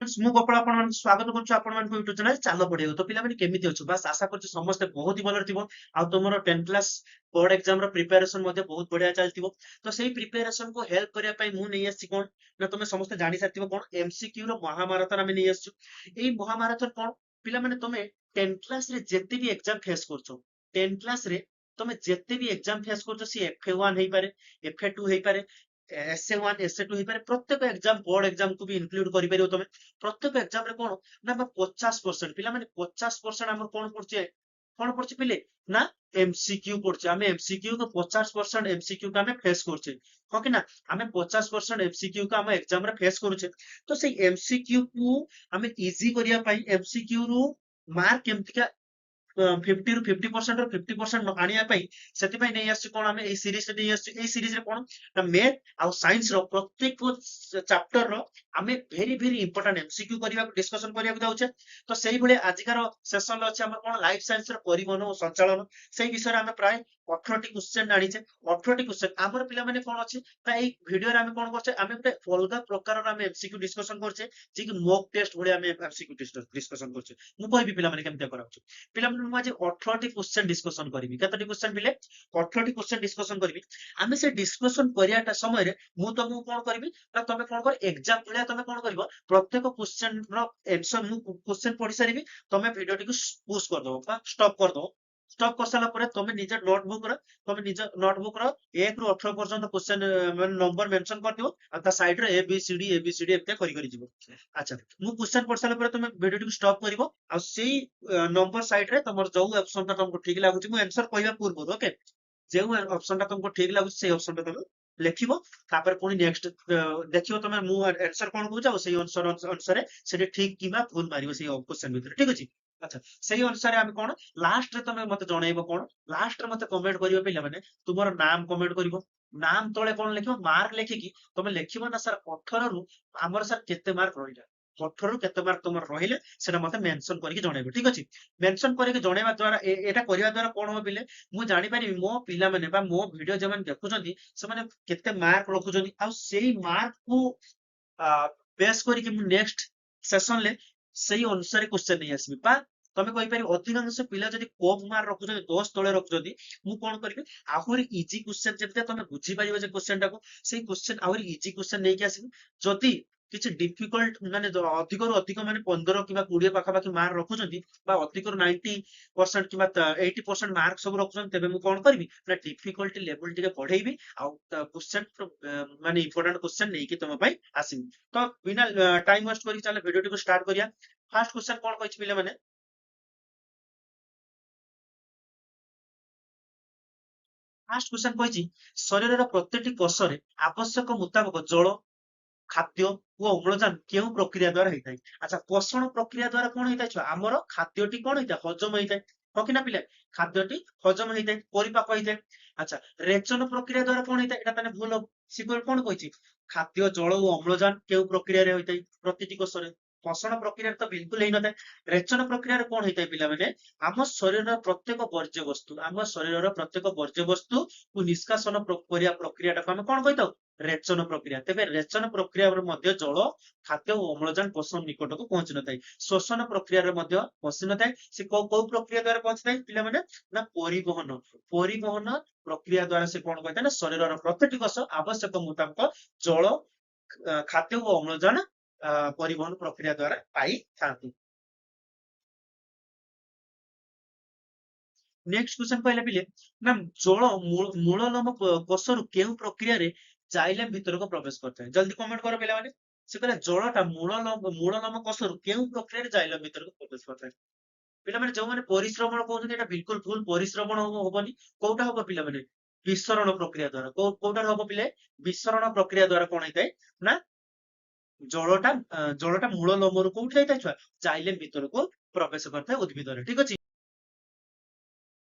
ମୁଁ ଗୋପାଳ ଆପଣମାନଙ୍କୁ ସ୍ୱାଗତ କରୁଛି ଆପଣମାନଙ୍କ ୟୁଟ୍ୟୁବ ଚ୍ୟାନେଲ ଚାଲ ପଢିବାକୁ। ତ ପିଲାମାନେ କେମିତି ଅଛୁ? ବାସ୍ ଆଶା କରୁଛି ସମସ୍ତେ ବହୁତ ହି ଭଲରେ ଥିବ। ଆଉ ତୁମର 10th କ୍ଲାସ ବୋର୍ଡ ଏକ୍ସାମ ର ପ୍ରିପାରେସନ ମଧ୍ୟ ବହୁତ ବଢିଆ ଚାଲିଥିବ। ତ ସେଇ ପ୍ରିପାରେସନ କୁ ହେଲ୍ପ କରିବା ପାଇଁ ମୁଁ ନେଇ ଆସିଛି କଣ ନା, ତମେ ସମସ୍ତେ ଜାଣି ସାରିଥିବ କଣ, ଏମସିକ୍ୟୁ ର ମହାମାରାଥନ ଆମେ ନେଇ ଆସିଛୁ। ଏଇ ମହାମାରାଥନ କଣ, ପିଲାମାନେ ତମେ 10th କ୍ଲାସ ରେ ଯେତେ ବି ଏକ୍ସାମ ଫେସ୍ କରୁଛ, 10th କ୍ଲାସ ରେ ତମେ ଯେତେ ବି ଏକ୍ସାମ ଫେସ୍ କରୁଛ, ସିଏ FA1 ହେଇପାରେ, FA2 ହେଇପାରେ, SA1 SA2 ହେଇପାରେ, ପ୍ରତ୍ୟେକ ଏକ୍ସାମ ବୋର୍ଡ ଏକ୍ସାମ କୁ ବି ଇନକ୍ଲୁଡ କରିପାରିବ ତମେ। ପ୍ରତ୍ୟେକ ଏକ୍ସାମ ରେ କଣ ନା, ଆମର 50% ପିଲାମାନେ 50% ଆମର କଣ ପଡୁଛି ପିଲେ ନା, ଏମସିକ୍ୟୁ ପଡୁଛି। ଆମେ ଏମସିକ୍ୟୁ କୁ 50% ଏମସିକ୍ୟୁ କୁ ଆମେ ଫେସ୍ କରୁଛେ, ହଁ କି ନା? ଆମେ 50% ଏମସିକ୍ୟୁ କୁ ଆମ ଏକ୍ସାମ ରେ ଫେସ୍ କରୁଛେ। ତ ସେଇ ଏମସିକ୍ୟୁ କୁ ଆମେ ଇଜି କରିବା ପାଇଁ ଏମସିକ୍ୟୁ ରୁ ମାର୍କ କେମିତିକା 50% ରୁ 50% ଆଣିବା ପାଇଁ ସେଥିପାଇଁ ନେଇ ଆସିଛୁ କଣ, ଆମେ ଏଇ ସିରିଜ ନେଇ ଆସିଛୁ। ଏଇ ସିରିଜରେ କଣ ନା, ମ୍ୟାଥ ଆଉ ସାଇନ୍ସ ର ପ୍ରତ୍ୟେକ ଚାପ୍ଟର ର ଆମେ ଭେରି ଭେରି ଇମ୍ପୋର୍ଟାଣ୍ଟ ଏମସିକ୍ୟୁ କରିବାକୁ ଡିସ୍କସନ କରିବାକୁ ଯାଉଛେ। ତ ସେଇଭଳିଆ ଆଜିକାର ସେସନ ଅଛି ଆମର କଣ, ଲାଇଫ ସାଇନ୍ସ ର ପରିବହନ ଓ ସଞ୍ଚାଳନ। ସେଇ ବିଷୟରେ ଆମେ ପ୍ରାୟ 18ଟି କ୍ୱେଶ୍ଚନ ଆଣିଛେ। 18ଟି କ୍ୱେଶ୍ଚନ ଆମର ପିଲାମାନେ କଣ ଅଛି ନା, ଏଇ ଭିଡିଓରେ ଆମେ କଣ କରୁଛେ, ଆମେ ଗୋଟେ ଅଲଗା ପ୍ରକାରର ଆମେ ଏମସିକ୍ୟୁ ଡିସ୍କସନ କରୁଛେ, ଯିଏ କି ମକ୍ ଟେଷ୍ଟ ଭଳିଆ ଆମେ ଏମସିକ୍ୟୁ ଡିସ୍କସନ କରୁଛେ। ମୁଁ କହିବି ପିଲାମାନେ କେମିତି କରାଉଛି। ପିଲାମାନେ ମୁଁ ଆଜି 18ଟି କ୍ୱେଶ୍ଚନ ଡିସ୍କସନ କରିବି। କେତୋଟି କ୍ୱେଶ୍ଚନ ପିଲେ? 18ଟି କ୍ୱେଶ୍ଚନ ଡିସ୍କସନ କରିବି। ଆମେ ସେ ଡିସ୍କସନ କରିବାଟା ସମୟରେ ମୁଁ ତମକୁ କଣ କରିବି ନା, ତମେ କଣ କର, ଏକ୍ସାମ ଭଳିଆ ତମେ କଣ କରିବ, ପ୍ରତ୍ୟେକ କ୍ୱେଶ୍ଚନ ର ଆନ୍ସର ମୁଁ କ୍ୱେଶ୍ଚନ ପଢି ସାରିବି, ତମେ ଭିଡିଓଟିକୁ ପୁଶ କରିଦବ ବା ଷ୍ଟପ କରିଦବ। ଷ୍ଟପ କରିସାରିଲା ପରେ ତମେ ନିଜ ନୋଟବୁକ୍ ର 1 ରୁ 18 ପର୍ଯ୍ୟନ୍ତ କ୍ୱେଶ୍ଚନ ମାନେ ନମ୍ବର ମେନସନ କରିଦିଅ, ଆଉ ତା ସାଇଡରେ ABCD ଏମିତିଆ କରି ଯିବ। ଆଚ୍ଛା, ମୁଁ କ୍ୱେଶ୍ଚନ ପଢି ସାରିଲା ପରେ ତମେ ଭିଡିଓଟିକୁ ଷ୍ଟପ କରିବ। ଆଉ ସେଇ ନମ୍ବର ସାଇଡରେ ତମର ଯୋଉ ଅପସନ ଟା ତମକୁ ଠିକ ଲାଗୁଛି, ମୁଁ ଆନ୍ସର କହିବା ପୂର୍ବରୁ ଓକେ, ଯୋଉ ଅପସନ ଟା ତମକୁ ଠିକ ଲାଗୁଛି ସେଇ ଅପସନ ଟା ତମେ ଲେଖିବ। ତାପରେ ପୁଣି ନେକ୍ସଟ ଦେଖିବ ତମେ ମୁଁ ଆନ୍ସର କଣ କହୁଛି, ଆଉ ସେଇ ଅନୁସାରେ ସେଠି ଠିକ କିମ୍ବା ଭୁଲ ମାରିବ ସେଇ କ୍ୱେଶ୍ଚନ ଭିତରେ, ଠିକ ଅଛି? ଆଚ୍ଛା, ସେଇ ଅନୁସାରେ ଆମେ କଣ, ଲାଷ୍ଟରେ ତମେ ମତେ ଜଣେଇବ କଣ, ଲାଷ୍ଟରେ ମତେ କମେଣ୍ଟ କରିବ ପିଲାମାନେ, ତୁମର ନାମ କମେଣ୍ଟ କରିବ। ନାମ ତଳେ କଣ ଲେଖିବ, ମାର୍କ ଲେଖିକି ତମେ ଲେଖିବ ନା, ସାର୍ 18ରୁ ଆମର ସାର୍ କେତେ ମାର୍କ ରହିଲା। 18ରୁ କେତେ ମାର୍କ ତମର ରହିଲେ ସେଟା ମତେ ମେନସନ କରିକି ଜଣେଇବ, ଠିକ ଅଛି? ମେନସନ କରିକି ଜଣେଇବା ଦ୍ଵାରା ଏଟା କରିବା ଦ୍ଵାରା କଣ ହବ ପିଲେ, ମୁଁ ଜାଣିପାରିବି ମୋ ପିଲାମାନେ ବା ମୋ ଭିଡିଓ ଯୋଉମାନେ ଦେଖୁଛନ୍ତି ସେମାନେ କେତେ ମାର୍କ ରଖୁଛନ୍ତି, ଆଉ ସେଇ ମାର୍କକୁ ବେସ୍ କରିକି ମୁଁ ନେକ୍ସଟ ସେସନରେ ସେଇ ଅନୁସାରେ କ୍ୱେଶ୍ଚନ ନେଇ ଆସିବି। ବା ତମେ କହିପାରିବ ଅଧିକାଂଶ ପିଲା ଯଦି କମ ମାର୍କ ରଖୁଛନ୍ତି, 10 ତଳେ ରଖୁଛନ୍ତି, ମୁଁ କଣ କରିବି, ଆହୁରି ଇଜି କ୍ୱେଶ୍ଚନ ଯେମିତି ତମେ ବୁଝିପାରିବ ଯେ କ୍ୱେଶ୍ଚନ ଟାକୁ, ସେଇ କ୍ୱେଶ୍ଚନ ଆହୁରି ଇଜି କ୍ୱେଶ୍ଚନ ନେଇକି ଆସିବି। ଯଦି କିଛି ଡିଫିକଲ୍ଟ ମାନେ ଅଧିକରୁ ଅଧିକ ମାନେ 15 କିମ୍ବା 20 ପାଖାପାଖି ମାର୍କ ରଖୁଛନ୍ତି, ବା ଅଧିକରୁ 90% କିମ୍ବା 80% ମାର୍କ ସବୁ ରଖୁଛନ୍ତି, ତେବେ ମୁଁ କଣ କରିବି ନା, ଡିଫିକଲ୍ଟି ଲେଭେଲ ଟିକେ ବଢେଇବି, ଆଉ କ୍ୱେଶ୍ଚନ ମାନେ ଇମ୍ପୋର୍ଟାଣ୍ଟ କ୍ୱେଶ୍ଚନ ନେଇକି ତମ ପାଇଁ ଆସିବି। ତ ବିନା ଟାଇମ ୱେଷ୍ଟ କରିକି ଚାଲ ଭିଡିଓଟିକୁ ଷ୍ଟାର୍ଟ କରିବା। ଫାର୍ଷ୍ଟ କ୍ୱେଶ୍ଚନ କଣ କହିଛି ପିଲାମାନେ, ଫାର୍ଷ୍ଟ କ୍ୱେଶ୍ଚନ କହିଛି, ଶରୀରର ପ୍ରତିଟି କୋଷରେ ଆବଶ୍ୟକ ମୁତାବକ ଜଳ, ଖାଦ୍ୟ ଓ ଅମ୍ଳଜାନ କେଉଁ ପ୍ରକ୍ରିୟା ଦ୍ଵାରା ହେଇଥାଏ? ଆଚ୍ଛା, ପୋଷଣ ପ୍ରକ୍ରିୟା ଦ୍ଵାରା କଣ ହେଇଥାଏ ଛୁଆ, ଆମର ଖାଦ୍ୟଟି କଣ ହେଇଥାଏ, ହଜମ ହେଇଥାଏ, ହଁ କି ନା ପିଲା? ଖାଦ୍ୟଟି ହଜମ ହେଇଥାଏ, ପରିପାକ ହେଇଥାଏ। ଆଚ୍ଛା, ରେଚନ ପ୍ରକ୍ରିୟା ଦ୍ଵାରା କଣ ହେଇଥାଏ, ଏଟା ତାହେଲେ ଭୁଲ ହବ। ସିଏ କଣ କହିଛି, ଖାଦ୍ୟ, ଜଳ ଓ ଅମ୍ଳଜାନ କେଉଁ ପ୍ରକ୍ରିୟାରେ ହୋଇଥାଏ ପ୍ରତିଟି କୋଷରେ? ପୋଷଣ ପ୍ରକ୍ରିୟାରେ ତ ବିଲକୁଲ ହେଇନଥାଏ। ରେଚନ ପ୍ରକ୍ରିୟାରେ କଣ ହେଇଥାଏ ପିଲାମାନେ, ଆମ ଶରୀରର ପ୍ରତ୍ୟେକ ବର୍ଜ୍ୟବସ୍ତୁ, ଆମ ଶରୀରର ପ୍ରତ୍ୟେକ ବର୍ଜ୍ୟବସ୍ତୁ କୁ ନିଷ୍କାସନ କରିବା ପ୍ରକ୍ରିୟାଟାକୁ ଆମେ କଣ କହିଥାଉ, ରେଚନ ପ୍ରକ୍ରିୟା। ତେବେ ରେଚନ ପ୍ରକ୍ରିୟାରେ ମଧ୍ୟ ଜଳ, ଖାଦ୍ୟ ଓ ଅମ୍ଳଜାନ ପୋଷଣ ନିକଟକୁ ପହଞ୍ଚି ନଥାଏ। ଶୋଷଣ ପ୍ରକ୍ରିୟାରେ ମଧ୍ୟ ପହଞ୍ଚି ନଥାଏ। ସେ କୋଉ କୋଉ ପ୍ରକ୍ରିୟା ଦ୍ଵାରା ପହଞ୍ଚିଥାଏ ପିଲାମାନେ, ନା ପରିବହନ। ପରିବହନ ପ୍ରକ୍ରିୟା ଦ୍ଵାରା ସେ କଣ କହିଥାଏ ନା, ଶରୀରର ପ୍ରତିଟି କୋଷ ଆବଶ୍ୟକ ମୁତାବକ ଜଳ, ଖାଦ୍ୟ ଓ ଅମ୍ଳଜାନ ପରିବହନ ପ୍ରକ୍ରିୟା ଦ୍ଵାରା ପାଇଥାନ୍ତି। ନେକ୍ସଟ କ୍ୱେଶ୍ଚନ କହିଲା ପିଲେ ନା, ଜଳ ମୂଳ କୋଷରୁ କେଉଁ ପ୍ରକ୍ରିୟାରେ ଜାଇଲେମ ଭିତରକୁ ପ୍ରବେଶ କରିଥାଏ? ଜଲ୍ଦି କମେଣ୍ଟ କର ପିଲାମାନେ। ସେ କହିଲା ଜଳଟା ମୂଳ ଲୋମ କୋଷରୁ କେଉଁ ପ୍ରକ୍ରିୟାରେ ଜାଇଲେମ ଭିତରକୁ ପ୍ରବେଶ କରିଥାଏ? ପିଲାମାନେ ଯୋଉମାନେ ପରିଶ୍ରମଣ କହୁଛନ୍ତି ଏଟା ବିଲକୁଲ ଭୁଲ, ପରିଶ୍ରମଣ ହବନି। କୋଉଟା ହବ ପିଲାମାନେ, ବିସରଣ ପ୍ରକ୍ରିୟା ଦ୍ଵାରା। କୋଉଟାରେ ହବ ପିଲେ, ବିସରଣ ପ୍ରକ୍ରିୟା ଦ୍ଵାରା କଣ ହେଇଥାଏ ନା, ଜଳଟା ମୂଳ ଲୋମରୁ କୋଉଠି ଯାଇଥାଏ ଛୁଆ, ଜାଇଲେମ ଭିତରକୁ ପ୍ରବେଶ କରିଥାଏ ଉଦ୍ଭିଦରେ, ଠିକ ଅଛି?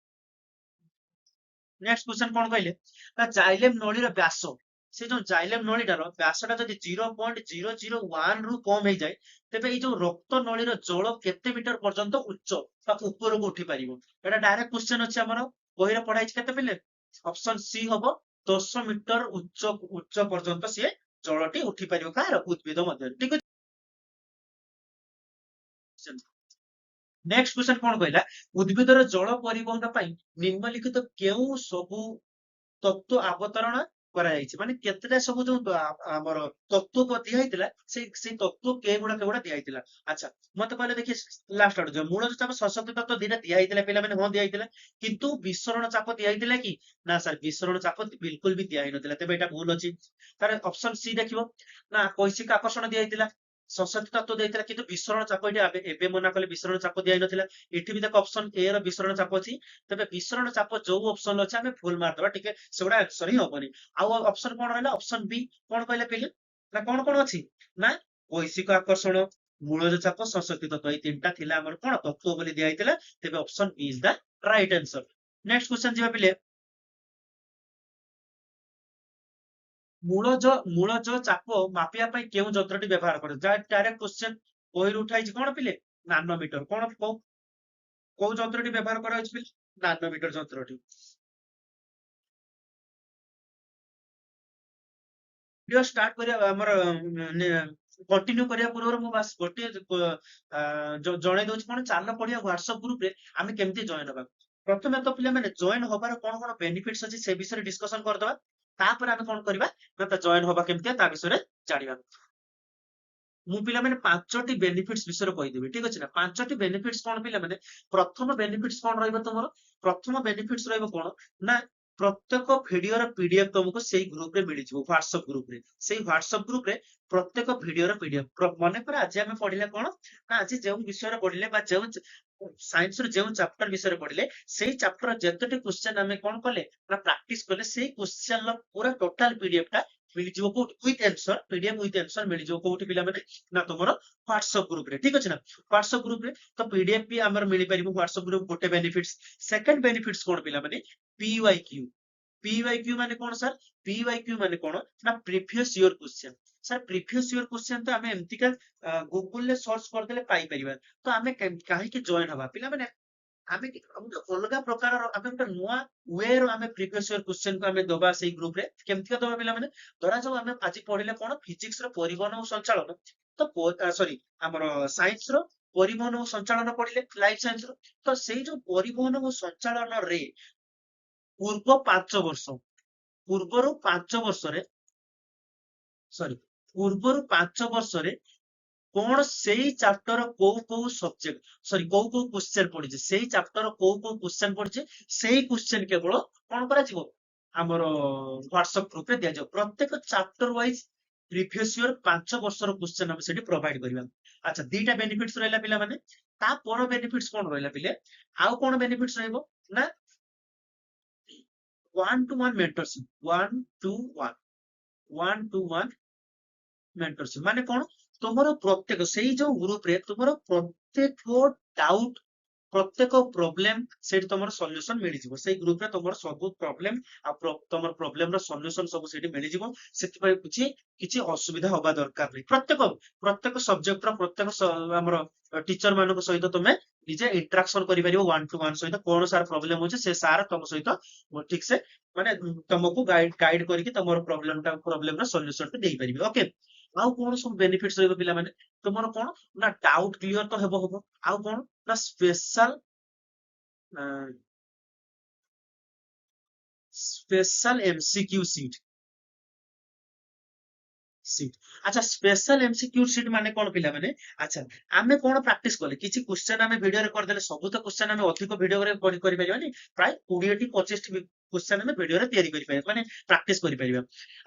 ନେକ୍ସଟ କ୍ୱେଶ୍ଚନ କଣ କହିଲେ ନା, ଜାଇଲେମ ନଳୀର ବ୍ୟାସ, ସେ ଯୋଉ ଜାଇଲେମ ନଳୀଟାର ବ୍ୟାସଟା ଯଦି 0.001 ରୁ କମ ହେଇଯାଏ, ତେବେ ଏଇ ଯୋଉ ରକ୍ତ ନଳୀର ଜଳ କେତେ ମିଟର ପର୍ଯ୍ୟନ୍ତ ଉଚ୍ଚ ବା ଉପରକୁ ଉଠି ପାରିବ? ଏଟା ଡାଇରେକ୍ଟ କ୍ୱେଶ୍ଚନ ଅଛି ଆମର, ବହିରେ ପଢା ହେଇଛି। କେତେ ପିଲେ? ଅପସନ ସି ହବ, 10 ମିଟର ଉଚ୍ଚ ପର୍ଯ୍ୟନ୍ତ ସିଏ ଜଳଟି ଉଠି ପାରିବ, କାହାର, ଉଦ୍ଭିଦ ମଧ୍ୟରେ, ଠିକ ଅଛି? नेक्स्ट क्वेश्चन कौन कहला उद्भिदर जल परिवहन ପାଇଁ ନିମ୍ନଲିଖିତ କେଉଁ ସବୁ ତତ୍ତ୍ୱ ଅବତରଣ କରାଯାଇଛି ମାନେ କେତେଟା ସବୁ ଯୋଉ ଆମର ତତ୍ତ୍ୱ ଦିଆ ହେଇଥିଲା ସେଇ ତତ୍ତ୍ୱ କେଗୁଡା କେଗୁଡା ଦିଆ ହେଇଥିଲା ଆଚ୍ଛା ମତେ କହିଲେ ଦେଖି ଲାଷ୍ଟ ଆଡୁ ଯିବା ମୂଳ ଚାପ ସଶକ୍ତି ତତ୍ତ୍ୱ ଦିଟା ଦିଆ ହେଇଥିଲା ପିଲାମାନେ ହଁ ଦିଆ ହେଇଥିଲା କିନ୍ତୁ ବିସରଣ ଚାପ ଦିଆ ହେଇଥିଲା କି ନା ସାର୍ ବିସରଣ ଚାପ ବିଲକୁଲ ବି ଦିଆ ହେଇନଥିଲା ତେବେ ଏଇଟା ଭୁଲ ଅଛି ତାର ଅପସନ ସି ଦେଖିବ ନା କୈସିକ ଆକର୍ଷଣ ଦିଆ ହେଇଥିଲା ସଶକ୍ତି ତତ୍ତ୍ୱ ଦେଇଥିଲା କିନ୍ତୁ ବିସରଣ ଚାପ ଏଠି ଏବେ ମନା କଲେ ବିସରଣ ଚାପ ଦିଆ ହେଇନଥିଲା ଏଠି ବି ଦେଖ ଅପସନ ଏ ର ବିସରଣ ଚାପ ଅଛି ତେବେ ବିସରଣ ଚାପ ଯୋଉ ଅପସନ ଅଛି ଆମେ ଫୁଲ ମାରିଦବା ଟିକେ ସେଗୁଡା ଆନ୍ସର ହିଁ ହବନି ଆଉ ଅପସନ କଣ ରହିଲା ଅପସନ ବି କଣ କହିଲେ ପିଲେ ନା କଣ ଅଛି ନା ବୈଶ୍ବିକ ଆକର୍ଷଣ ମୂଳଜ ଚାପ ସଶକ୍ତି ତତ୍ତ୍ୱ ଏଇ ତିନିଟା ଥିଲା ଆମର କଣ ତତ୍ତ୍ୱ ବୋଲି ଦିଆଯାଇଥିଲା ତେବେ option B is the right answer next question ଯିବା ପିଲେ ମୂଳଜ ଚାପ ମାପିବା ପାଇଁ କେଉଁ ଯନ୍ତ୍ରଟି ବ୍ୟବହାର କରେ ଯାହା ଡାଇରେକ୍ଟ କ୍ୱେଶ୍ଚନ ବହିରୁ ଉଠାଇଛି କଣ ପିଲେ ନାନୋମିଟର କଣ କୋଉ ଯନ୍ତ୍ରଟି ବ୍ୟବହାର କରାଯାଉଛି ପିଲେ ନାନୋମିଟର ଯନ୍ତ୍ରଟି ଭିଡିଓ ଷ୍ଟାର୍ଟ କରିବା ଆମର କଣ୍ଟିନ୍ୟୁ କରିବା ପୂର୍ବରୁ ମୁଁ ବାସ୍ ଗୋଟିଏ ଜଣେଇ ଦଉଛି କଣ ଚାଲ ପଢିବା ହ୍ୱାଟ୍ସଆପ ଗ୍ରୁପରେ ଆମେ କେମିତି ଜଏନ ହବା ପ୍ରଥମେ ତ ପିଲାମାନେ ଜଏନ ହବାର କଣ ବେନିଫିଟ୍ସ ଅଛି ସେ ବିଷୟରେ ଡିସ୍କସନ କରିଦବା ତାପରେ ଆମେ କଣ କରିବା ନା ତା ଜଏନ ହବା କେମିତି ତା ବିଷୟରେ ଜାଣିବା ମୁଁ ପିଲାମାନେ 5ଟି ବେନିଫିଟ୍ସ ବିଷୟରେ କହିଦେବି ଠିକ ଅଛି ନା 5ଟି ବେନିଫିଟ୍ସ କଣ ପିଲାମାନେ ପ୍ରଥମ ବେନିଫିଟ୍ସ କଣ ରହିବ ତମର ପ୍ରଥମ ବେନିଫିଟ୍ସ ରହିବ କଣ ନା ପ୍ରତ୍ୟେକ ଭିଡିଓର ପିଡିଏଫ ତମକୁ ସେଇ ଗ୍ରୁପରେ ମିଳିଯିବ ହ୍ୱାଟ୍ସଆପ ଗ୍ରୁପରେ ସେଇ ହ୍ୱାଟ୍ସଆପ ଗ୍ରୁପରେ ପ୍ରତ୍ୟେକ ଭିଡିଓର ପିଡିଏଫ ମନେକର ଆଜି ଆମେ ପଢିଲେ କଣ ନା ଆଜି ଯେଉଁ ବିଷୟରେ ପଢିଲେ ବା ଯେଉଁ ସାଇନ୍ସର ଯେଉଁ ଚାପ୍ଟର ବିଷୟରେ ପଢିଲେ ସେଇ ଚାପ୍ଟର ଯେତୋଟି କ୍ୱେଶ୍ଚନ ଆମେ କଣ କଲେ ନା ପ୍ରାକ୍ଟିସ କଲେ ସେଇ କ୍ୱେଶ୍ଚନର ପୁରା ଟୋଟାଲ ପିଡିଏଫ ଟା ମିଳିଯିବ କୋଉଠି with answer PDF with answer ମିଳିଯିବ କୋଉଠି ପିଲାମାନେ ନା ତମର ହ୍ୱାଟ୍ସଆପ ଗ୍ରୁପରେ ଠିକ ଅଛି ନା ହ୍ୱାଟ୍ସଆପ ଗ୍ରୁପରେ ତ ପିଡିଏଫ ବି ଆମର ମିଳିପାରିବ ହ୍ୱାଟ୍ସଆପ ଗ୍ରୁପ ଗୋଟେ ବେନିଫିଟ୍ସ ସେକେଣ୍ଡ ବେନିଫିଟ୍ସ କଣ ପିଲାମାନେ ପିୱାଇକ୍ୟୁ ପିୱାଇକ୍ୟୁ ମାନେ କଣ ସାର୍ ପିୱାଇକ୍ୟୁ ମାନେ କଣ ନା previous year question sir previous year question ତ ଆମେ ଏମିତିକା ଗୁଗୁଲରେ ସର୍ଚ୍ଚ କରିଦେଲେ ପାଇପାରିବା ତ ଆମେ କାହିଁକି ଜଏନ ହବା ପିଲାମାନେ ଆମେ ଅଲଗା ପ୍ରକାରର ଆମେ ଗୋଟେ ନୂଆ ୱେର ଆମେ ପ୍ରିଭିୟସ ଇୟର କ୍ୱେଶ୍ଚନ କୁ ଆମେ ଦବା ସେଇ ଗ୍ରୁପରେ କେମିତିକା ଦବା ପିଲାମାନେ ଧରାଯାଉ ଆମେ ଆଜି ପଢିଲେ କଣ ଫିଜିକ୍ସ ର ପରିବହନ ଓ ସଞ୍ଚାଳନ ତ ସରି ଆମର ସାଇନ୍ସ ର ପରିବହନ ଓ ସଞ୍ଚାଳନ ପଢିଲେ ଲାଇଫ ସାଇନ୍ସ ର ତ ସେଇ ଯୋଉ ପରିବହନ ଓ ସଞ୍ଚାଳନରେ ପୂର୍ବ 5 ବର୍ଷ ପୂର୍ବରୁ 5 ବର୍ଷରେ ସରି ପୂର୍ବରୁ 5 ବର୍ଷରେ କଣ ସେଇ ଚାପ୍ଟର କୋଉ ସବଜେକ୍ଟ ସରି କୋଉ କ୍ୱେଶ୍ଚନ ପଡିଛି ସେଇ ଚାପ୍ଟର କୋଉ କ୍ୱେଶ୍ଚନ ପଡିଛି ସେଇ କ୍ୱେଶ୍ଚନ କେବଳ କଣ କରାଯିବ ଆମର ହ୍ୱାଟ୍ସଆପ ଗ୍ରୁପରେ ଦିଆଯିବ ପ୍ରତ୍ୟେକ ଚାପ୍ଟର ୱାଇଜ ପ୍ରିଭିୟସ ଇୟର 5 ବର୍ଷର କ୍ୱେଶ୍ଚନ ଆମେ ସେଠି ପ୍ରୋଭାଇଡ କରିବା ଆଚ୍ଛା ଦିଟା ବେନିଫିଟ୍ସ ରହିଲା ପିଲାମାନେ ତାପର ବେନିଫିଟ୍ସ କଣ ରହିଲା ପିଲେ ଆଉ କଣ ବେନିଫିଟ୍ସ ରହିବ ନା 1-to-1 mentorship 1-to-1 ମେଣ୍ଟରସିପ ମାନେ କଣ ତୁମର ପ୍ରତ୍ୟେକ ସେଇ ଯୋଉ ଗ୍ରୁପରେ ତୁମର ପ୍ରତ୍ୟେକ ଡାଉଟ ପ୍ରତ୍ୟେକ ପ୍ରୋବ୍ଲେମ ସେଠି ତମର ସଲ୍ୟୁସନ ମିଳିଯିବ ସେଇ ଗ୍ରୁପରେ ତମର ସବୁ ପ୍ରୋବ୍ଲେମ ଆଉ ତମର ପ୍ରୋବ୍ଲେମ ର ସଲ୍ୟୁସନ ସବୁ ସେଠି ମିଳିଯିବ ସେଥିପାଇଁ କିଛି କିଛି ଅସୁବିଧା ହବା ଦରକାର ନାହିଁ ପ୍ରତ୍ୟେକ ସବଜେକ୍ଟ ର ପ୍ରତ୍ୟେକ ଆମର ଟିଚର ମାନଙ୍କ ସହିତ ତମେ ନିଜେ ଇଣ୍ଟରାକ୍ସନ କରିପାରିବ 1-to-1 ସହିତ କଣ ସାର୍ ପ୍ରୋବ୍ଲେମ ହଉଛି ସେ ସାର୍ ତମ ସହିତ ଠିକ ସେ ମାନେ ତମକୁ ଗାଇଡ କରିକି ତମର ପ୍ରୋବ୍ଲେମ ର ସଲ୍ୟୁସନ ଟା ଦେଇପାରିବେ ଓକେ ଆଉ କଣ ସବୁ ବେନିଫିଟ୍ସ ରହିବ ପିଲାମାନେ ତୁମର କଣ ନା ଡାଉଟ କ୍ଲିୟର ତ ହବ ଆଉ କଣ ନା ସ୍ପେଶାଲ ଏମସିକ୍ୟୁ ସିଟ୍ ଆଚ୍ଛା ସ୍ପେଶାଲ ଏମସିକ୍ୟୁ ସିଟ୍ ମାନେ କଣ ପିଲାମାନେ ଆଚ୍ଛା ଆମେ କଣ ପ୍ରାକ୍ଟିସ କଲେ କିଛି କ୍ୱେଶ୍ଚନ ଆମେ ଭିଡିଓରେ କରିଦେଲେ ସବୁ ତ କ୍ୱେଶ୍ଚନ ଆମେ ଅଧିକ ଭିଡିଓରେ କରିପାରିବାନି ପ୍ରାୟ 20-25 କ୍ୱେଶ୍ଚନ ଆମେ ଭିଡିଓରେ ତିଆରି କରିପାରିବା ମାନେ ପ୍ରାକ୍ଟିସ କରିପାରିବା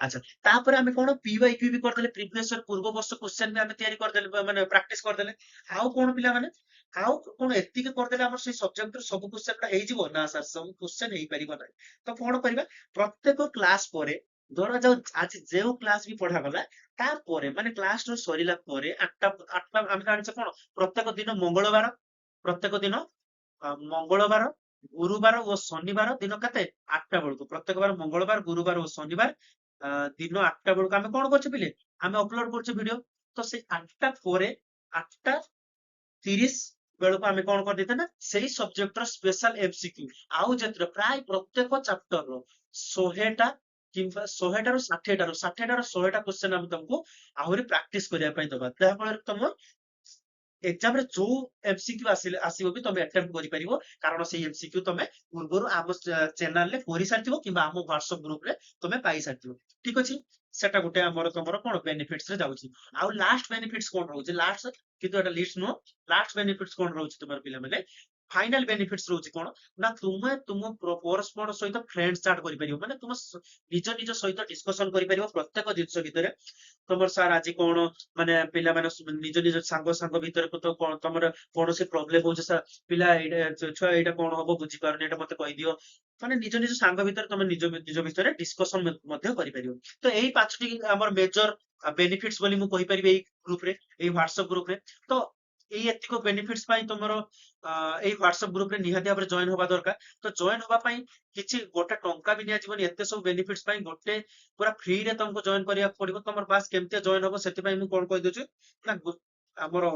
ଆଚ୍ଛା ତାପରେ ଆମେ କଣ ପିୱାଇକ୍ୟୁ ବି କରିଦେଲେ ପ୍ରିଭିୟସ ପୂର୍ବ ବର୍ଷ କ୍ୱେଶ୍ଚନ ବି ଆମେ ତିଆରି କରିଦେଲେ ମାନେ ପ୍ରାକ୍ଟିସ କରିଦେଲେ ଆଉ କଣ ପିଲାମାନେ ଆଉ କଣ ଏତିକି କରିଦେଲେ ଆମର ସେଇ ସବଜେକ୍ଟର ସବୁ କ୍ୱେଶ୍ଚନ ଟା ହେଇଯିବ ନା ସାର୍ ସବୁ କ୍ୱେଶ୍ଚନ ହେଇପାରିବ ନାହିଁ ତ କଣ କରିବା ପ୍ରତ୍ୟେକ କ୍ଲାସ ପରେ ଧରାଯାଉ ଆଜି ଯେଉଁ କ୍ଲାସ ବି ପଢାଗଲା ତାପରେ ମାନେ କ୍ଲାସ ର ସରିଲା ପରେ ଆଠଟା ଆମେ ଜାଣିଛେ କଣ ପ୍ରତ୍ୟେକ ଦିନ ମଙ୍ଗଳବାର ପ୍ରତ୍ୟେକ ଦିନ ମଙ୍ଗଳବାର ଗୁରୁବାର ଓ ଶନିବାର ଦିନ କେତେ 8ଟା ବେଳକୁ ପ୍ରତ୍ୟେକ ବାର ମଙ୍ଗଳବାର ଗୁରୁବାର ଓ ଶନିବାର ଦିନ 8ଟା ବେଳକୁ ଆମେ କଣ କରୁଛେ ପିଲେ ଆମେ ଅପଲୋଡ କରୁଛେ ଭିଡିଓ ତ ସେଇ 8ଟା ପରେ 8:30 ବେଳକୁ ଆମେ କଣ କରିଦେଇଥିଲେ ନା ସେଇ ସବଜେକ୍ଟର ସ୍ପେଶାଲ ଏମସିକ୍ୟୁ ଆଉ ଯେତେବେଳେ ପ୍ରାୟ ପ୍ରତ୍ୟେକ ଚାପ୍ଟରର 100ଟା କିମ୍ବା 100ଟାରୁ 100ଟା କ୍ୱେଶ୍ଚନ ଆମେ ତମକୁ ଆହୁରି ପ୍ରାକ୍ଟିସ କରିବା ପାଇଁ ଦବା ଯାହା ଫଳରେ ତମ एग्जाम रे जो एमसीक्यू आसीबो भी तमे अटेम्प्ट करि परिबो कारण से एमसीक्यू तमे पूर्वरु आम चैनल रे करि सारथिबो किबा आम व्हाट्सएप ग्रुप रे तमे पाई सारथिबो ठीक अछि सेटा गुटे हमर तमरो कोन बेनिफिट्स रे जाउछि आउ लास्ट बेनिफिट्स कोन रहउछि लास्ट कितो एटा लिस्ट नो लास्ट बेनिफिट्स कोन रहउछि तमर पिला माने फाइनल बेनिफिट्स रहउछि कोन ना तुमे तुम परस्पर सहित फ्रेंड स्टार्ट करि परिबो माने तुम निज निज सहित डिस्कशन करि परिबो प्रत्येक जिंस भितरे तमर सार आज कोन माने पिला माने निज निज सांग सांग भितर तो कोन तमर कोनोसी प्रॉब्लम होछ सर पिला एटा छुआ एटा कोन हबो बुझी पारने एटा मते कहि दियो माने निज निज सांग भितर तमे निज निज भितर डिस्कशन मध्ये करि परिबो तो एही पांचटी हमर मेजर बेनिफिट्स बोली मु कहि परिबे एई ग्रुप रे एई व्हाट्सएप ग्रुप रे तो एई एतिको बेनिफिट्स पाई तमरो एई व्हाट्सएप ग्रुप रे निहाती भाबरे जॉइन होबा दरकार तो जॉइन होबा पाई किछि गोटे टंका भी निया जीवन एते सब बेनिफिट्स पाई गोटे पूरा फ्री रे तुमको जॉइन करिया पड़िबो तमर पास केमते जॉइन होबो सेति पाई मु कोन कहि दोछु ना हमरो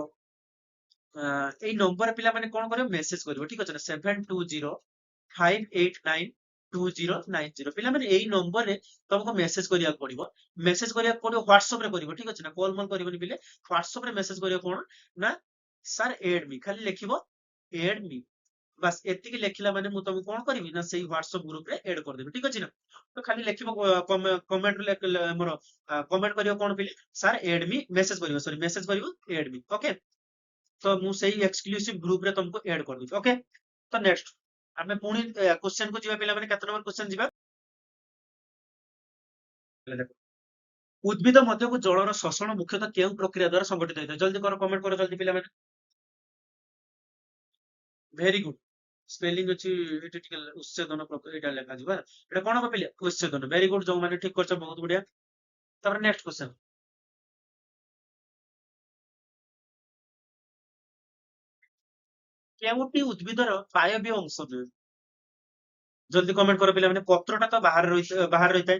एई नंबर पिला माने कोन करियो मेसेज करिवो ठीक अछि ना 7205892090 पिला माने एई नंबर रे तुमको मेसेज करिया पड़िबो व्हाट्सएप रे करिवो ठीक अछि ना कॉल मॉल करिवोनी बिले व्हाट्सएप रे मेसेज करियो कोन ना सर एड मी खाली लिखिबो एड मी बस एतिकी लेखिला माने मु तुमको कोन करबी ना सेही व्हाट्सएप ग्रुप रे ऐड कर देबी ठीक अछि ना तो खाली लिखिबो कमेंट मोर कमेंट करियो कोन पिले सर एड मी मेसेज करियो सॉरी मेसेज करियो एड मी ओके तो मु सेही एक्सक्लूसिव ग्रुप रे तुमको ऐड कर देबी ओके तो नेक्स्ट हमें पुनी क्वेश्चन को जिबा पिला माने केते नंबर क्वेश्चन जिबा उद्भिद मध्यको जलर शोषण मुख्यतः केउ प्रक्रिया द्वारा संगठित होइता जल्दी करो कमेंट करो जल्दी पिला माने वेरी गुड स्पेलिंग अछि एटा टिकल उच्छेदन प्रक्रिया एटा लेखा जिबा एटा कोन पिले उच्छेदन वेरी गुड जो माने ठीक करछ बहुत बढ़िया तापर नेक्स्ट क्वेश्चन केउटी उद्भिदर बायबीय अंश नुहे जल्दी कमेंट करो पिला माने पत्रटा तो बाहर रहिता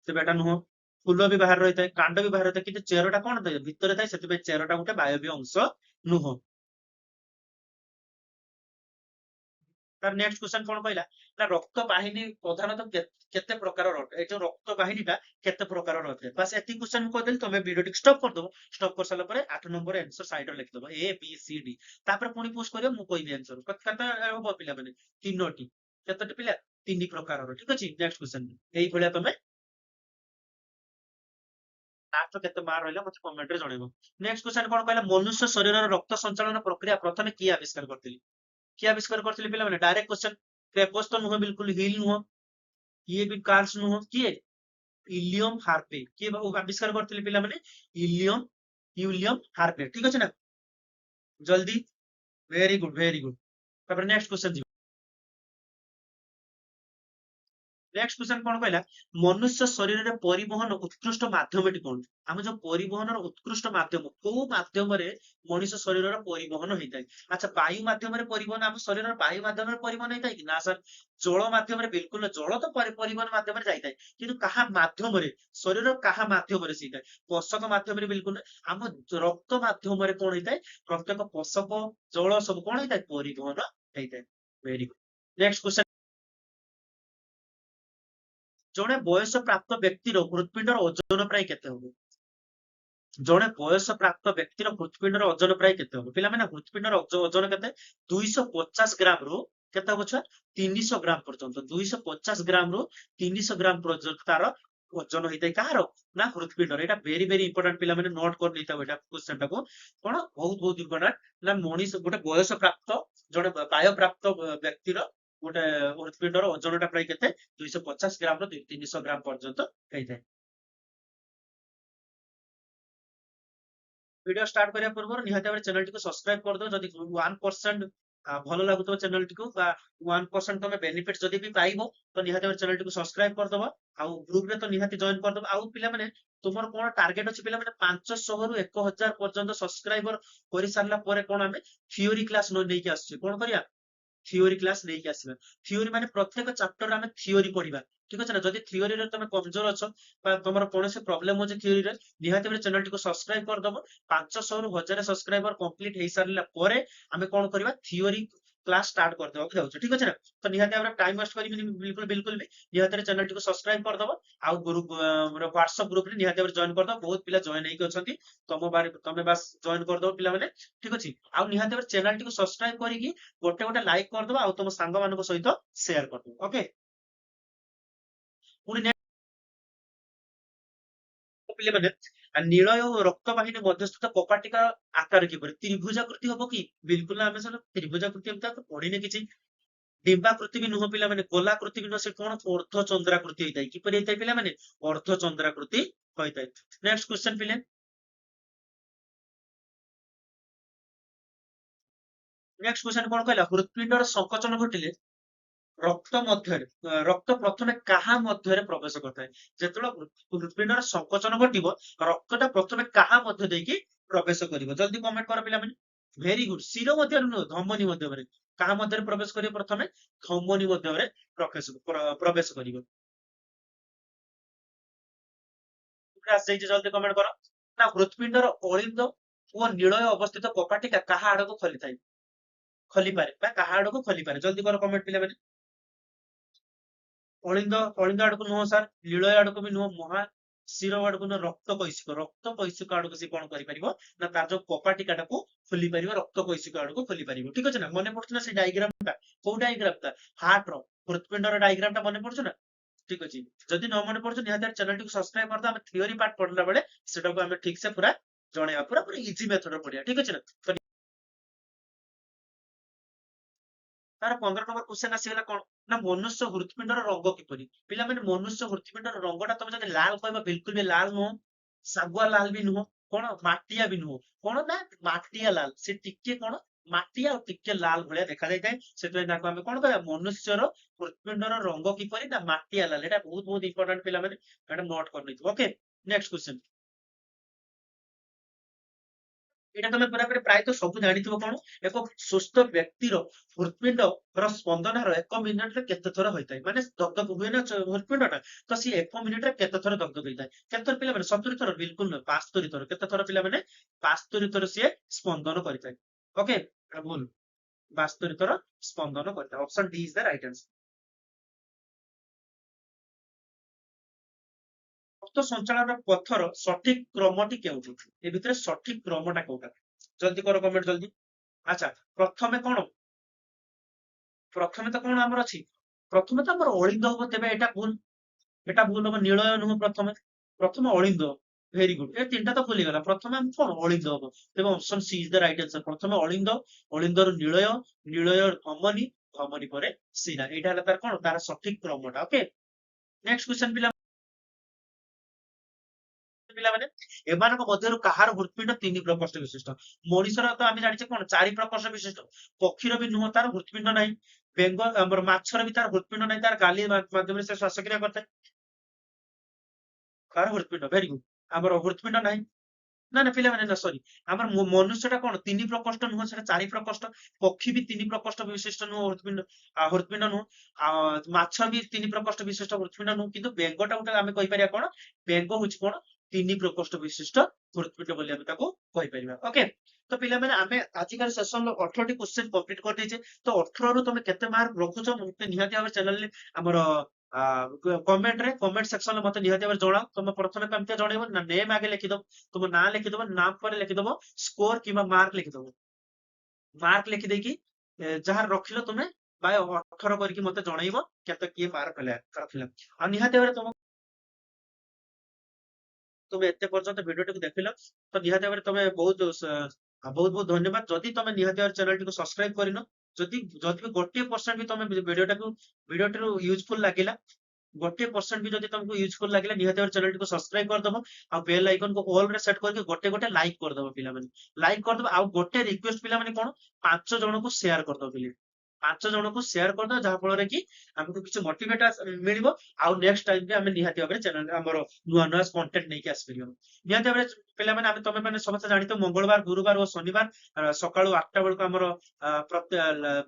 से बेटा नुह फूल भी बाहर रहिता कांड भी बाहर रहिता किंतु चेरटा कोन थाए भितर थाए सेति चेरटा गुटे बायबीय अंश नुह तार नेक्स्ट क्वेश्चन कोन कहला ना रक्त वाहिनी प्रधानतः केते प्रकार ए जो रक्त वाहिनीटा केते प्रकार रथे बस एति क्वेश्चन को देल तमे वीडियो टिक स्टॉप कर दबो स्टॉप कर साला परे 8 नंबर आंसर साइड रे लिख दबो ए बी सी डी तापर पुनी पोस्ट करियो मु कहबी आंसर कते हो पिला माने तीनोटी केते पिला तीन प्रकार ठीक अछि नेक्स्ट क्वेश्चन एई भलिया तमे लास्ट केते मार रहले मते कमेंट रे जणेबो नेक्स्ट क्वेश्चन कोन कहला मनुष्य शरीरर रक्त संचालन प्रक्रिया प्रथमे की आविष्कार करथिली की आविष्कार करथिले पिला माने डायरेक्ट क्वेश्चन क्रेपस तो नुह बिल्कुल हिल नुह किए भी कार्स नुह किए इलियम हार्पे किए आविष्कार करथिले पिला माने इलियम यूलियम हार्पे ठीक अछि ना जल्दी वेरी गुड तापर नेक्स्ट क्वेश्चन नेक्स्ट क्वेश्चन कोन कहला मनुष्य शरीर रे परिवहन उत्कृष्ट माध्यमटी कोन हम जो परिवहन उत्कृष्ट माध्यम को माध्यम रे मनुष्य शरीर रे परिवहन होइताय अच्छा वायु माध्यम रे परिवहन हम शरीर रे वायु माध्यम रे परिवहन होइताय कि ना सर जल माध्यम रे बिल्कुल जल तो परिवहन माध्यम रे जाइताय किंतु कहा माध्यम रे शरीर रो कहा माध्यम रे सीताय पोषक माध्यम रे बिल्कुल हम रक्त माध्यम रे कोन होइताय प्रत्येक पोषक जल सब कोन होइताय परिवहन होइताय वेरी गुड नेक्स्ट क्वेश्चन जड़े बयस प्राप्त व्यक्तिर हृत्पिंडर ओजन प्राय केते होबो जड़े बयस प्राप्त व्यक्तिर हृत्पिंडर ओजन प्राय केते होबो पिला माने हृत्पिंडर ओजन केते 250 ग्राम रु केते होबो छुआ 300 ग्राम पर्यंत 250 ग्राम रु 300 ग्राम पर्यंत तार ओजन होइतै कहारो ना हृत्पिंडर एटा वेरी इंपोर्टेंट पिला माने नोट कर लेता एटा क्वेश्चन टाको कोन बहुत इंपोर्टेंट ना मनीष गोटे बयस प्राप्त जड़े बायो प्राप्त व्यक्तिर गोटे हृत्पिंडर ओजनटा प्राय केते 250 ग्राम रो 300 ग्राम पर्यंत होइतै वीडियो स्टार्ट करिया पूर्व निहाती भाबरे चैनल टिको सब्सक्राइब कर दो जदि 1% भलो लागुतो चैनल टिको बा 1% तमे बेनिफिट जदि भी पाइबो तो निहाती भाबरे चैनल टिको सब्सक्राइब कर दबो आउ ग्रुप रे तो निहाती जॉइन कर दबो आउ पिला माने तुमर कोन टारगेट अछि पिला माने 500 रु 1000 पर्यंत सब्सक्राइबर करि सारला परे कोन हमें थ्योरी क्लास नै कि आछी कोन करिया थ्योरी क्लास नहीं आसबा थ्योरी माने प्रत्येक चैप्टर आमे थ्योरी पढिबा ठीक अछि ना जदि थ्योरी रे तमे कमजोर अछ बा तमरो कोनोसे प्रॉब्लम हो जे थ्योरी रे निहाती भाबरे चैनल टिको सब्सक्राइब कर दबो 500 रु 1000 सब्सक्राइबर कंप्लीट हेई सारला परे आमे कोन करबा थ्योरी क्लास स्टार्ट कर देबो जाउछ ठीक अछि ना तो निहाती हमरा टाइम वेस्ट करिबिनी बिल्कुल बिल्कुल भी निहाती चैनल टिको सब्सक्राइब कर दबो आ ग्रुप व्हाट्सएप ग्रुप रे निहाती जॉइन कर दबो बहुत पिला जॉइन हेकि अछंती तम बारे तमे बस जॉइन कर दबो पिला माने ठीक अछि आ निहाती चैनल टिको सब्सक्राइब करिकि गोटे गोटे लाइक कर दबो आ तुम सांग मानको सहित शेयर कर दबो ओके पुणी ପିଲେ ମାନେ ନୀଳ ଓ ରକ୍ତବାହିନୀ ମଧ୍ୟସ୍ଥିତ କପାଟିକା ଆକାର କିପରି ତ୍ରିଭୁଜାକୃତି ହବ କି ବିଲକୁଲ ଆମେ ସେଟା ତ୍ରିଭୁଜାକୃତି ଏମିତି ତ ପଢିନେ କିଛି ଡିମ୍ବାକୃତି ବି ନୁହଁ ପିଲାମାନେ ଗୋଲାକୃତି ବି ନୁହଁ ସେ କଣ ଅର୍ଦ୍ଧଚନ୍ଦ୍ରାକୃତି ହେଇଥାଏ କିପରି ହେଇଥାଏ ପିଲାମାନେ ଅର୍ଦ୍ଧଚନ୍ଦ୍ରାକୃତି ହୋଇଥାଏ ନେକ୍ସଟ କ୍ୱେଶ୍ଚନ ପିଲେ ନେକ୍ସଟ କ୍ୱେଶ୍ଚନ କଣ କହିଲା ହୃତ୍ପିଣ୍ଡର ସଂକୋଚନ ଘଟିଲେ ରକ୍ତ ପ୍ରଥମେ କାହା ମଧ୍ୟରେ ପ୍ରବେଶ କରିଥାଏ ଯେତେବେଳେ ହୃତ୍ପିଣ୍ଡର ସଂକୋଚନ ଘଟିବ ରକ୍ତଟା ପ୍ରଥମେ କାହା ମଧ୍ୟ ଦେଇକି ପ୍ରବେଶ କରିବ ଜଲ୍ଦି କମେଣ୍ଟ କର ପିଲାମାନେ ଭେରି ଗୁଡ ଶିର ମଧ୍ୟରେ ନୁହଁ ଧମନୀ ମଧ୍ୟରେ କାହା ମଧ୍ୟରେ ପ୍ରବେଶ କରିବ ପ୍ରଥମେ ଧମନୀ ମଧ୍ୟରେ ପ୍ରବେଶ କରିବ ଆସିଯାଇଛି ଜଲ୍ଦି କମେଣ୍ଟ କର ନା ହୃତ୍ପିଣ୍ଡର ଅଳିନ୍ଦ ଓ ନିଳୟ ଅବସ୍ଥିତ କପାଟିକା କାହା ଆଡକୁ ଖୋଲିଥାଏ ଖୋଲିପାରେ ବା କାହା ଆଡକୁ ଖୋଲିପାରେ ଜଲ୍ଦି କର କମେଣ୍ଟ ପିଲାମାନେ ଅଳିନ୍ଦ ଆଡକୁ ନୁହଁ ସାର୍ ଲିଳୟ ଆଡକୁ ବି ନୁହଁ ଶିର ଆଡକୁ ନୁହଁ ରକ୍ତ କୈଶିକ ଆଡକୁ ସେ କଣ କରିପାରିବ ନା ତାର ଯୋଉ କପାଟିକାଟାକୁ ଖୋଲି ପାରିବ ରକ୍ତ କୈଶିକ ଆଡକୁ ଖୋଲି ପାରିବ ଠିକ ଅଛି ନା ମନେ ପଡୁଛି ନା ସେ ଡାଇଗ୍ରାମ ଟା କୋଉ ଡାଇଗ୍ରାମ ଟା ହାର୍ଟ ର ହୃତ୍ପିଣ୍ଡର ଡାଇଗ୍ରାମ ଟା ମନେ ପଡୁଛି ନା ଠିକ ଅଛି ଯଦି ନ ମନେ ପଡୁଛି ନିହାତି ଚ୍ୟାନେଲ ଟିକୁ ସବସ୍କ୍ରାଇବ କରିଦବା ଆମେ ଥିଓରି ପାର୍ଟ ପଢିଲା ବେଳେ ସେଟାକୁ ଆମେ ଠିକ ସେ ପୁରା ଜଣେଇବା ପୁରା ଇଜି ମେଥଡରେ ପଢିବା ଠିକ ଅଛି ନା ତାର 15 ନମ୍ବର କ୍ୱେଶ୍ଚନ ଆସିଗଲା କଣ ନା ମନୁଷ୍ୟ ହୃତ୍ପିଣ୍ଡର ରଙ୍ଗ କିପରି ପିଲାମାନେ ମନୁଷ୍ୟ ହୃତ୍ପିଣ୍ଡର ରଙ୍ଗଟା ତମେ ଯଦି ଲାଲ କହିବ ବିଲକୁଲ ବି ଲାଲ ନୁହଁ ଶାଗୁଆ ଲାଲ ବି ନୁହଁ କଣ ମାଟିଆ ବି ନୁହଁ କଣ ନା ମାଟିଆ ଲାଲ ସେ ଟିକେ କଣ ମାଟିଆ ଆଉ ଟିକେ ଲାଲ ଭଳିଆ ଦେଖାଯାଇଥାଏ ସେଥିପାଇଁ ତାକୁ ଆମେ କଣ କହିବା ମନୁଷ୍ୟର ହୃତ୍ପିଣ୍ଡର ରଙ୍ଗ କିପରି ନା ମାଟିଆ ଲାଲ ଏଟା ବହୁତ ବହୁତ ଇମ୍ପୋର୍ଟାଣ୍ଟ ପିଲାମାନେ ଏଟା ନୋଟ କରିନେଇଥିବ ଓକେ ନେକ୍ସଟ କ୍ୱେଶ୍ଚନ ଏଇଟା ତମେ ପୁରାପୁରି ପ୍ରାୟତଃ ସବୁ ଜାଣିଥିବ କଣ ଏକ ସୁସ୍ଥ ବ୍ୟକ୍ତିର ହୃତ୍ପିଣ୍ଡର ସ୍ପନ୍ଦନର 1 ମିନିଟରେ କେତେ ଥର ହୋଇଥାଏ ମାନେ ଦଗଦଗ ହୁଏ ନା ହୃତ୍ପିଣ୍ଡ ଟା ତ ସିଏ 1 ମିନିଟରେ କେତେ ଥର ଦଗଦଗ ହେଇଥାଏ କେତେ ଥର ପିଲାମାନେ 70 ଥର ବିଲକୁଲ ନୁହେଁ 72 ଥର କେତେ ଥର ପିଲାମାନେ 72 ଥର ସିଏ ସ୍ପନ୍ଦନ କରିଥାଏ ଓକେ ଭୁଲ 72 ଥର ସ୍ପନ୍ଦନ କରିଥାଏ option D is the right answer ରକ୍ତ ସଞ୍ଚାଳନ ପଥର ସଠିକ କ୍ରମଟି କେଉଁଠି ଏ ଭିତରେ ସଠିକ କ୍ରମଟା କୋଉଟା ଜଲ୍ଦି କର କମେଣ୍ଟ ଜଲ୍ଦି ଆଚ୍ଛା ପ୍ରଥମେ ତ କଣ ଆମର ଅଛି ପ୍ରଥମେ ତ ଆମର ଅଳିନ୍ଦ ହବ ତେବେ ଏଟା ଭୁଲ ହବ ନିଳୟ ନୁହଁ ପ୍ରଥମେ ଅଳିନ୍ଦ ଭେରି ଗୁଡ ଏ ତିନିଟା ତ ଭୁଲିଗଲା ପ୍ରଥମେ ଆମେ କଣ ଅଳିନ୍ଦ ହବ ତେବେ option she is the right answer ପ୍ରଥମେ ଅଳିନ୍ଦରୁ ନିଳୟ ଧମନୀ ଧମନୀ ପରେ ଶିରା ଏଇଟା ହେଲା ତାର କଣ ତାର ସଠିକ କ୍ରମଟା ଓକେ ନେକ୍ସଟ କ୍ୱେଶ୍ଚନ ପିଲାମାନେ ଏମାନଙ୍କ ମଧ୍ୟରୁ କାହାର ହୃତ୍ପିଣ୍ଡ 3 ପ୍ରକୋଷ୍ଠ ବିଶିଷ୍ଟ ମଣିଷର ତ ଆମେ ଜାଣିଛେ କଣ 4 ପ୍ରକୋଷ୍ଠ ବିଶିଷ୍ଟ ପକ୍ଷୀର ବି ନୁହଁ ତାର ହୃତ୍ପିଣ୍ଡ ନାହିଁ ଆମର ମାଛର ବି ତାର ହୃତ୍ପିଣ୍ଡ ନାହିଁ ତାର ଗାଲି ମାଧ୍ୟମରେ ସେ ଶ୍ୱାସକ୍ରିୟା କରିଥାଏ କାହାର ହୃତ୍ପିଣ୍ଡ ଭେରି ଗୁଡ ଆମର ହୃତ୍ପିଣ୍ଡ ନାହିଁ ନା ନା ପିଲାମାନେ ନା ସରି ଆମର ମନୁଷ୍ୟଟା କଣ 3 ପ୍ରକୋଷ୍ଠ ନୁହଁ ସେଟା 4 ପ୍ରକୋଷ୍ଠ ପକ୍ଷୀ ବି 3 ପ୍ରକୋଷ୍ଠ ବିଶିଷ୍ଟ ନୁହଁ ହୃତ୍ପିଣ୍ଡ ନୁହଁ ମାଛ ବି 3 ପ୍ରକୋଷ୍ଠ ବିଶିଷ୍ଟ ହୃତ୍ପିଣ୍ଡ ନୁହଁ କିନ୍ତୁ ବେଙ୍ଗଟା ଗୋଟେ ଆମେ କହିପାରିବା କଣ ବେଙ୍ଗ ହଉଛି କଣ 3 ପ୍ରକୋଷ୍ଠ ବିଶିଷ୍ଟ ହୃତ୍ପିଣ୍ଡ ବୋଲି ଆମେ ତାକୁ କହିପାରିବା ଓକେ ତ ପିଲାମାନେ ଆମେ ଆଜିକାର ସେସନର 18ଟି କ୍ୱେଶ୍ଚନ କମ୍ପ୍ଲିଟ କରିଦେଇଛେ ତ 18ରୁ ତମେ କେତେ ମାର୍କ ରଖୁଛ ମତେ ନିହାତି ଭାବରେ ଚ୍ୟାନେଲରେ ଆମର କମେଣ୍ଟ ସେକ୍ସନରେ ମତେ ନିହାତି ଭାବରେ ଜଣାଅ ତମେ ପ୍ରଥମେ କେମିତି ଜଣେଇବ ନା ନେମ୍ ଆଗେ ଲେଖିଦବ ତୁମ ନାଁ ଲେଖିଦବ ନାଁ ପରେ ଲେଖିଦବ ସ୍କୋର କିମ୍ବା ମାର୍କ ଲେଖିଦବ ମାର୍କ ଲେଖିଦେଇକି ଯାହା ରଖିଲ ତୁମେ ବାୟ 18 କରିକି ମତେ ଜଣେଇବ କେତେ କିଏ ମାର୍କ ରଖିଲା ଆଉ ନିହାତି ଭାବରେ ତୁମେ ଏତେ ପର୍ଯ୍ୟନ୍ତ ଭିଡିଓଟିକୁ ଦେଖିଲ ତ ନିହାତି ଭାବରେ ତମେ ବହୁତ ଧନ୍ୟବାଦ ଯଦି ତମେ ନିହାତି ଭାବରେ ଚ୍ୟାନେଲଟିକୁ ସବସ୍କ୍ରାଇବ କରିନ ଯଦି ବି ଗୋଟିଏ ପରସେଣ୍ଟ ବି ତମେ ଭିଡିଓଟିରୁ ୟୁଜଫୁଲ ଲାଗିଲା ଗୋଟିଏ ପରସେଣ୍ଟ ବି ଯଦି ତମକୁ ୟୁଜଫୁଲ ଲାଗିଲା ନିହାତି ଭାବରେ ଚ୍ୟାନେଲଟିକୁ ସବସ୍କ୍ରାଇବ କରିଦବ ଆଉ ବେଲ ଆଇକନକୁ ଅଲ ରେ ସେଟ କରିକି ଗୋଟେ ଲାଇକ୍ କରିଦବ ପିଲାମାନେ ଲାଇକ୍ କରିଦବ ଆଉ ଗୋଟେ ରିକ୍ୱେଷ୍ଟ ପିଲାମାନେ କଣ 5 ଜଣଙ୍କୁ ସେୟାର କରିଦବ ପିଲା 5 ଜଣଙ୍କୁ ସେୟାର କରିଦବ ଯାହା ଫଳରେ କି ଆମକୁ କିଛି ମୋଟିଭେଟ ମିଳିବ ଆଉ ନେକ୍ସଟ ଟାଇମ ବି ଆମେ ନିହାତି ଭାବରେ ଚ୍ୟାନେଲ ଆମର ନୂଆ କଣ୍ଟେଣ୍ଟ ନେଇକି ଆସିପାରିବ ନିହାତି ଭାବରେ ପିଲାମାନେ ତମେ ମାନେ ସମସ୍ତେ ଜାଣିଥିବ ମଙ୍ଗଳବାର ଗୁରୁବାର ଓ ଶନିବାର ସକାଳୁ 8ଟା ବେଳକୁ ଆମର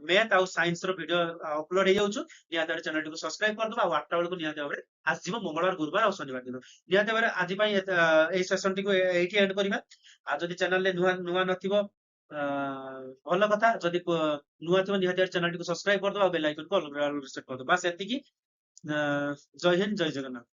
ମ୍ୟାଥ ଆଉ ସାଇନ୍ସ ର ଭିଡିଓ ଅପଲୋଡ ହେଇଯାଉଛୁ ନିହାତି ଭାବରେ ଚ୍ୟାନେଲଟିକୁ ସବସ୍କ୍ରାଇବ କରିଦବ ଆଉ 8ଟା ବେଳକୁ ନିହାତି ଭାବରେ ଆସିଯିବ ମଙ୍ଗଳବାର ଗୁରୁବାର ଆଉ ଶନିବାର ଦିନ ନିହାତି ଭାବରେ ଆଜି ପାଇଁ ଏଇ ସେସନଟିକୁ ଏଇଠି ଏଣ୍ଡ କରିବା ଆଉ ଯଦି ଚ୍ୟାନେଲରେ ନୂଆ ନୂଆ ନଥିବ ଭଲ କଥା ଯଦି ନୂଆ ଥିବ ନିହାତି ଚ୍ୟାନେଲଟିକୁ ସବସ୍କ୍ରାଇବ କରିଦବ ଆଉ ବେଲ ଆଇକନକୁ ଅଲ୍ ସେଟ୍ କରିଦବ ବାସ୍ ଏତିକି। ଜୟ ହିନ୍ଦ ଜୟ ଜଗନ୍ନାଥ।